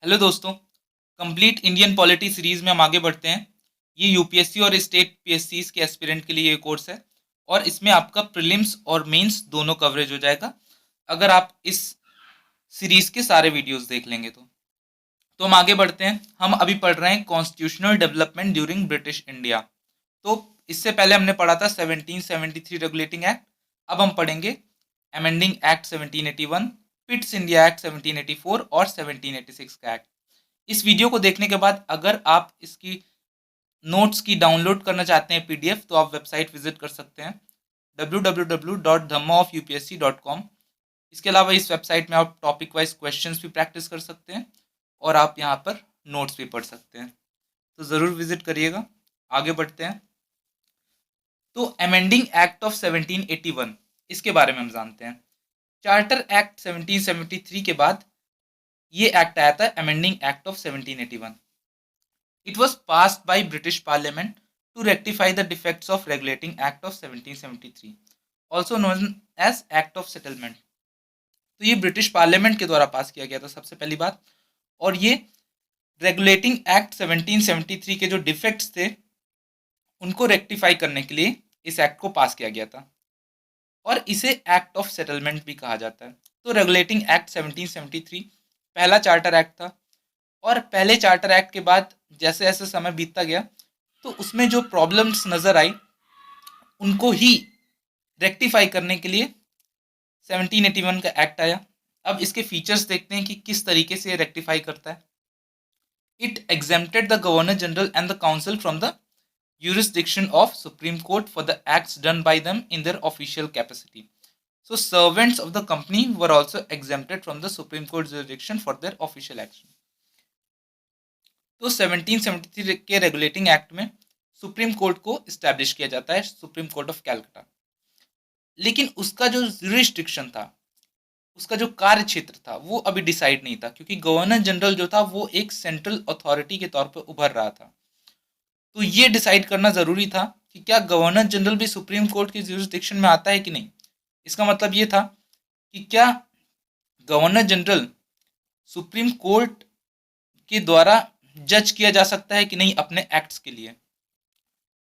Hello दोस्तों। Complete Indian polity series में हम आगे बढ़ते हैं। ये यूपीएससी और स्टेट पीएससी के एस्पिरेंट के लिए ये कोर्स है और इसमें आपका प्रीलिम्स और मेंस दोनों कवरेज हो जाएगा अगर आप इस सीरीज के सारे वीडियोस देख लेंगे तो हम आगे बढ़ते हैं। हम अभी पढ़ रहे हैं constitutional development during British India. तो इससे पहले हमने पढ़ा था 1773 रेगुलेटिंग एक्ट। अब हम पढ़ेंगे अमेंडिंग एक्ट 1781, पिट्स इंडिया एक्ट 1784 और 1786 का एक्ट। इस वीडियो को देखने के बाद अगर आप इसकी नोट्स की डाउनलोड करना चाहते हैं पीडीएफ तो आप वेबसाइट विजिट कर सकते हैं www.dhammaofupsc.com। इसके अलावा इस वेबसाइट में आप टॉपिक वाइज क्वेश्चंस भी प्रैक्टिस कर सकते हैं और आप यहाँ पर नोट्स भी पढ़ सकते हैं, तो ज़रूर विजिट करिएगा। आगे बढ़ते हैं। तो अमेंडिंग एक्ट ऑफ 1781 इसके बारे में हम जानते हैं। चार्टर एक्ट 1773 के बाद ये एक्ट आया था amending act of 1781। It was passed by British Parliament to rectify the defects of Regulating Act of 1773, also known as Act of Settlement। तो ये ब्रिटिश पार्लियामेंट के द्वारा पास किया गया था सबसे पहली बात, और ये रेगुलेटिंग एक्ट 1773 के जो डिफेक्ट्स थे उनको रेक्टिफाई करने के लिए इस एक्ट को पास किया गया था और इसे एक्ट ऑफ सेटलमेंट भी कहा जाता है। तो रेगुलेटिंग एक्ट 1773 पहला चार्टर एक्ट था और पहले चार्टर एक्ट के बाद जैसे जैसे समय बीतता गया तो उसमें जो प्रॉब्लम्स नज़र आई उनको ही रेक्टिफाई करने के लिए 1781 का एक्ट आया। अब इसके फीचर्स देखते हैं कि किस तरीके से ये रेक्टिफाई करता है। It exempted the governor general and the council from the jurisdiction of Supreme Court for the acts done by them in their official capacity. So servants of the company were also exempted from the Supreme Court jurisdiction for their official action. तो 1773 के regulating act में supreme court को establish किया जाता है, supreme court of Calcutta. लेकिन उसका जो जुरिस्डिक्शन था, उसका जो कार्य क्षेत्र था वो अभी डिसाइड नहीं था, क्योंकि गवर्नर जनरल जो था वो एक सेंट्रल अथॉरिटी के तौर पर उभर रहा था। तो ये डिसाइड करना ज़रूरी था कि क्या गवर्नर जनरल भी सुप्रीम कोर्ट के जुरिस्डिक्शन में आता है कि नहीं। इसका मतलब ये था कि क्या गवर्नर जनरल सुप्रीम कोर्ट के द्वारा जज किया जा सकता है कि नहीं अपने एक्ट्स के लिए,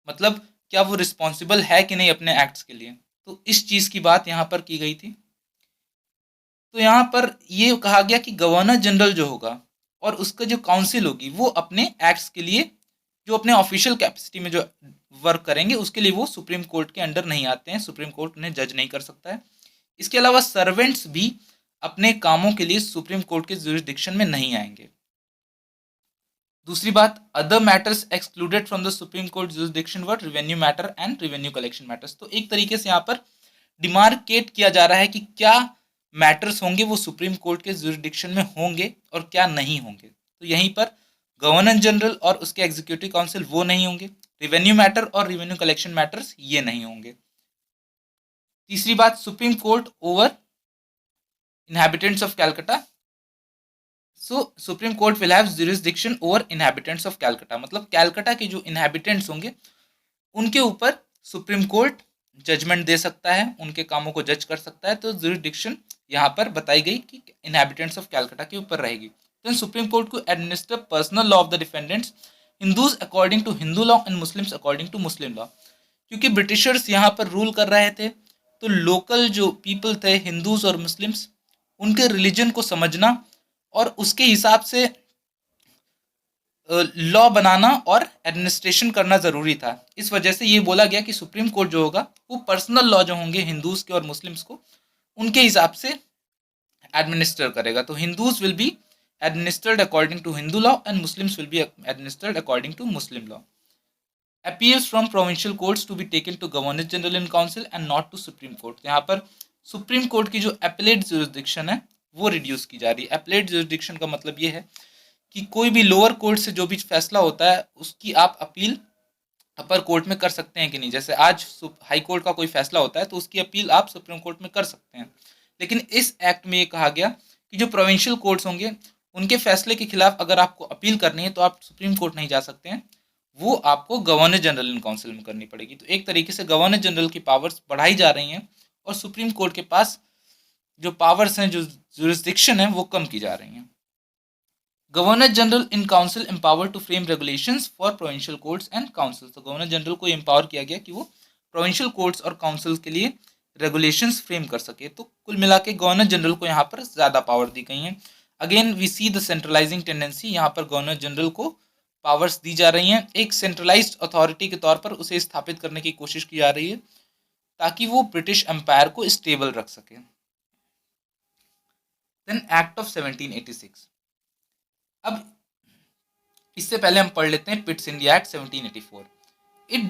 मतलब क्या वो रिस्पॉन्सिबल है कि नहीं अपने एक्ट्स के लिए। तो इस चीज़ की बात यहाँ पर की गई थी। तो यहाँ पर ये कहा गया कि गवर्नर जनरल जो होगा और उसका जो काउंसिल होगी वो अपने एक्ट्स के लिए, जो अपने ऑफिशियल कैपेसिटी में जो वर्क करेंगे उसके लिए वो सुप्रीम कोर्ट के अंडर नहीं आते हैं, सुप्रीम कोर्ट उन्हें जज नहीं कर सकता है। इसके अलावा सर्वेंट्स भी अपने कामों के लिए सुप्रीम कोर्ट के जुरिस्डिक्शन में नहीं आएंगे। दूसरी बात, other matters excluded from the supreme court jurisdiction were revenue matter and revenue collection matters. तो एक तरीके से यहाँ पर डिमार्केट किया जा रहा है कि क्या मैटर्स होंगे वो सुप्रीम कोर्ट के जुरिस्डिक्शन में होंगे और क्या नहीं होंगे। तो यहीं पर गवर्नर जनरल और उसके एग्जीक्यूटिव काउंसिल वो नहीं होंगे, रिवेन्यू मैटर और रिवेन्यू कलेक्शन मैटर्स ये नहीं होंगे। तीसरी बात, supreme court over inhabitants of Calcutta. So supreme court will have jurisdiction over inhabitants of Calcutta, मतलब कैलकाटा के जो इनहैबिटेंट्स होंगे उनके ऊपर सुप्रीम कोर्ट जजमेंट दे सकता है, उनके कामों को जज कर सकता है। तो जुरिस्डिक्शन यहाँ पर बताई गई कि इनहैबिटेंट्स ऑफ कैलकाटा के ऊपर रहेगी। Then Supreme Court could administer personal law of the defendants, Hindus according to Hindu law and Muslims according to Muslim law। क्योंकि ब्रिटिशर्स यहाँ पर रूल कर रहे थे तो लोकल जो पीपल थे, हिंदूज और मुस्लिम्स, उनके रिलीजन को समझना और उसके हिसाब से लॉ बनाना और एडमिनिस्ट्रेशन करना ज़रूरी था। इस वजह से ये बोला गया कि सुप्रीम कोर्ट जो होगा वो पर्सनल लॉ जो होंगे हिंदूज के और मुस्लिम्स को, उनके हिसाब से एडमिनिस्टर करेगा। तो Hindus will be administered according to Hindu law and Muslims will be administered according to Muslim law. Appeals from provincial courts to be taken to Governor General in Council and not to Supreme Court। यहाँ पर supreme court की जो appellate jurisdiction है वो reduce की जा रही है। appellate jurisdiction का मतलब ये है कि कोई भी लोअर कोर्ट से जो भी फैसला होता है उसकी आप अपील अपर कोर्ट में कर सकते हैं कि नहीं। जैसे आज हाई कोर्ट का कोई फैसला होता है तो उसकी अपील आप सुप्रीम कोर्ट में कर सकते हैं, लेकिन इस एक्ट में ये कहा गया कि जो प्रोविंशियल कोर्ट्स होंगे उनके फैसले के खिलाफ अगर आपको अपील करनी है तो आप सुप्रीम कोर्ट नहीं जा सकते हैं, वो आपको गवर्नर जनरल इन काउंसिल में करनी पड़ेगी। तो एक तरीके से गवर्नर जनरल की पावर्स बढ़ाई जा रही हैं और सुप्रीम कोर्ट के पास जो पावर्स हैं, जो जुरिस्डिक्शन है, वो कम की जा रही हैं। Governor general in council empower to frame regulations for provincial courts and council. तो गवर्नर जनरल को एम्पावर किया गया कि वो प्रोविंशियल कोर्ट्स और काउंसिल के लिए रेगुलेशंस फ्रेम कर सके। तो कुल मिला के गवर्नर जनरल को यहाँ पर ज़्यादा पावर दी गई हैं। Again we see the centralising tendency, यहाँ पर गवर्नर जनरल को पावर्स दी जा रही हैं, एक सेंट्रलाइज्ड अथॉरिटी के तौर पर उसे स्थापित करने की कोशिश की जा रही है ताकि वो ब्रिटिश एम्पायर को स्टेबल रख सके। Then act of 1786। अब इससे पहले हम पढ़ लेते हैं Pitt's India act 1784। It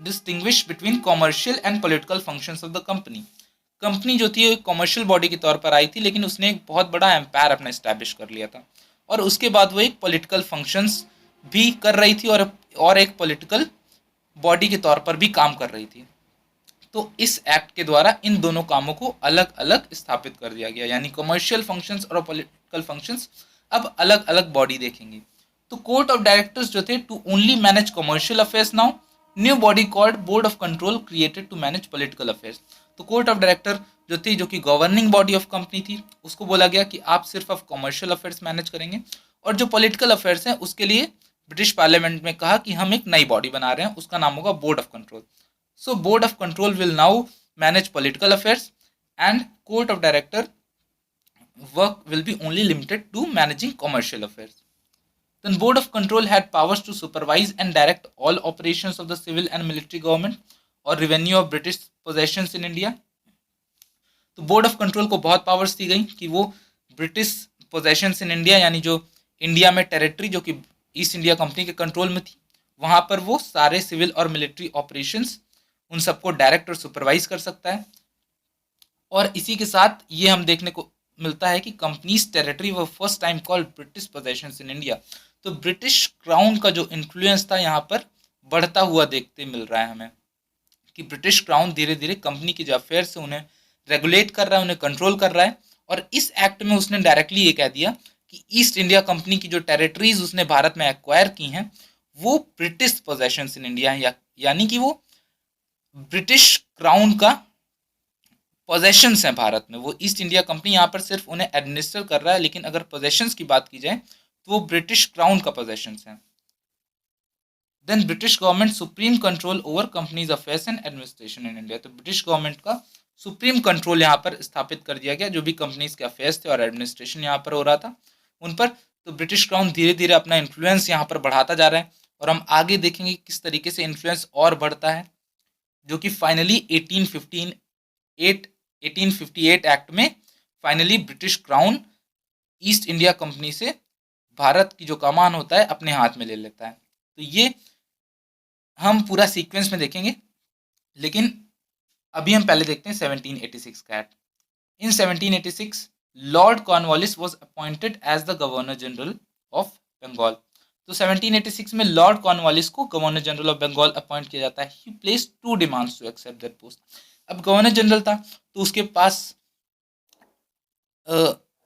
distinguish between commercial and political functions of the company. Company जो थी वो एक कॉमर्शियल बॉडी के तौर पर आई थी, लेकिन उसने एक बहुत बड़ा एम्पायर अपना इस्टेब्लिश कर लिया था और उसके बाद वो एक पॉलिटिकल फंक्शंस भी कर रही थी और एक पॉलिटिकल बॉडी के तौर पर भी काम कर रही थी। तो इस एक्ट के द्वारा इन दोनों कामों को अलग अलग स्थापित कर दिया गया, यानी कमर्शियल फंक्शंस और पॉलिटिकल फंक्शंस अब अलग अलग बॉडी देखेंगे। तो कोर्ट ऑफ डायरेक्टर्स जो थे to only manage commercial affairs, now new body called board of control created to manage political affairs. तो कोर्ट ऑफ डायरेक्टर जो थी, जो कि गवर्निंग बॉडी ऑफ कंपनी थी, उसको बोला गया कि आप सिर्फ अब कमर्शियल अफेयर्स मैनेज करेंगे और जो पॉलिटिकल अफेयर्स हैं उसके लिए ब्रिटिश पार्लियामेंट में कहा कि हम एक नई बॉडी बना रहे हैं, उसका नाम होगा board of control. So board of control will now manage political affairs and court of director work will be only limited to managing commercial affairs. Then board of control had powers to supervise and direct all operations of the civil and military government or revenue of British possessions in India. तो board of control को बहुत powers दी गई कि वो British possessions in India, यानी जो India में territory जो कि ईस्ट इंडिया कंपनी के कंट्रोल में थी, वहाँ पर वो सारे सिविल और मिलिट्री ऑपरेशंस उन सबको डायरेक्ट और सुपरवाइज कर सकता है। और इसी के साथ ये हम देखने को मिलता है कि कंपनीज टेरिटरी व first time called British possessions इन इंडिया। तो ब्रिटिश क्राउन का जो इन्फ्लुएंस था यहाँ पर बढ़ता हुआ देखते मिल रहा है हमें, कि ब्रिटिश क्राउन धीरे धीरे कंपनी के जो अफेयर्स है उन्हें रेगुलेट कर रहा है, उन्हें कंट्रोल कर रहा है। और इस एक्ट में उसने डायरेक्टली ये कह दिया कि ईस्ट इंडिया कंपनी की जो टेरिटरीज उसने भारत में एक्वायर की हैं वो ब्रिटिश पोजेशंस इन इंडिया है, यानी कि वो ब्रिटिश क्राउन का पोजेशंस हैं भारत में। वो ईस्ट इंडिया कंपनी यहाँ पर सिर्फ उन्हें एडमिनिस्टर कर रहा है, लेकिन अगर पोजेशंस की बात की जाए तो वो ब्रिटिश क्राउन का पोजेशंस हैं। Then British government supreme control over company's affairs and administration in India. तो ब्रिटिश गवर्नमेंट का सुप्रीम कंट्रोल यहाँ पर स्थापित कर दिया गया, जो भी कंपनीज के अफेयर्स थे और एडमिनिस्ट्रेशन यहाँ पर हो रहा था उन पर। तो ब्रिटिश क्राउन धीरे धीरे अपना इन्फ्लुएंस यहाँ पर बढ़ाता जा रहा है और हम आगे देखेंगे किस तरीके से इन्फ्लुएंस और बढ़ता है, जो कि फाइनली 1858 एक्ट में finally British crown east India company से भारत की जो कमान होता है अपने हाथ में ले लेता है। तो ये हम पूरा सीक्वेंस में देखेंगे, लेकिन अभी हम पहले देखते हैं 1786 का act. In 1786 Lord Cornwallis was appointed as the governor general of Bengal. तो 1786 में लॉर्ड कॉर्नवालिस को governor general of Bengal appoint किया जाता है। He place 2 demands to accept that post. अब गवर्नर जनरल था तो उसके पास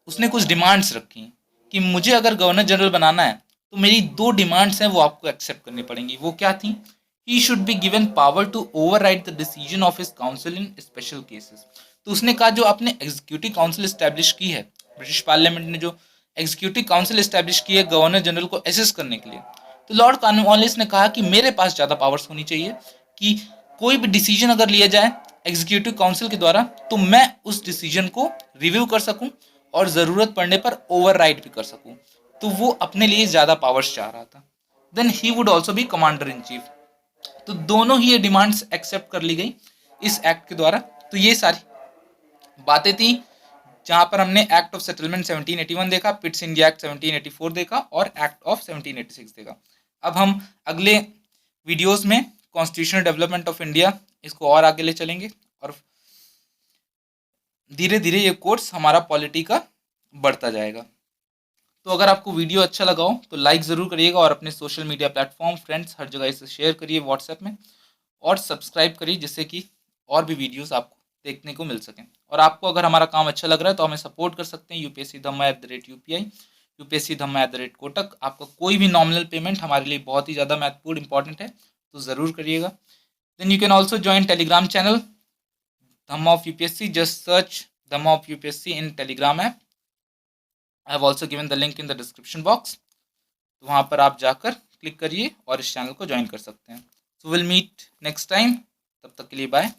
उसने कुछ डिमांड्स रखी कि मुझे अगर गवर्नर जनरल बनाना है तो मेरी 2 डिमांड्स हैं वो आपको एक्सेप्ट करनी पड़ेंगी। वो क्या थी? He should be given power to override the decision of his council in special cases. तो उसने कहा जो आपने एग्जीक्यूटिव काउंसिल इस्टेब्लिश की है, ब्रिटिश पार्लियामेंट ने जो एग्जीक्यूटिव काउंसिल इस्टेब्लिश की है गवर्नर जनरल को असिस्ट करने के लिए, तो लॉर्ड कॉर्नवालिस ने कहा कि मेरे पास ज़्यादा पावर्स होनी चाहिए कि कोई भी डिसीजन अगर लिया जाए एग्जीक्यूटिव काउंसिल के द्वारा तो मैं उस डिसीजन को रिव्यू कर सकूं और ज़रूरत पड़ने पर ओवरराइड भी कर सकूं। तो वो अपने लिए ज़्यादा पावर्स चाह रहा था। Then he would also be commander in chief. तो दोनों ही ये डिमांड्स एक्सेप्ट कर ली गई इस एक्ट के द्वारा। तो ये सारी बातें थी जहां पर हमने एक्ट ऑफ सेटलमेंट 1781 देखा, पिट्स इंडिया एक्ट 1784 देखा और एक्ट ऑफ 1786 देखा। अब हम अगले वीडियोस में कॉन्स्टिट्यूशनल डेवलपमेंट ऑफ इंडिया इसको और आगे ले चलेंगे और धीरे धीरे ये कोर्स हमारा पॉलिटी का बढ़ता जाएगा। तो अगर आपको वीडियो अच्छा लगा हो तो लाइक ज़रूर करिएगा और अपने सोशल मीडिया प्लेटफॉर्म, फ्रेंड्स, हर जगह इसे शेयर करिए व्हाट्सएप में और सब्सक्राइब करिए, जिससे कि और भी वीडियोस आपको देखने को मिल सकें। और आपको अगर हमारा काम अच्छा लग रहा है तो हमें सपोर्ट कर सकते हैं यूपीएससी धम्मा @UPI, यूपीएससी धम्मा @कोटक। आपका कोई भी नॉमिनल पेमेंट हमारे लिए बहुत ही ज़्यादा महत्वपूर्ण इंपॉर्टेंट है, तो ज़रूर करिएगा। Then you can also join Telegram channel Dhamma of UPSC. Just search Dhamma of UPSC in Telegram app I have also given the link in the description box, तो वहाँ पर आप जाकर क्लिक करिए और इस चैनल को ज्वाइन कर सकते हैं। So will meet next time, तब तक के लिए बाय।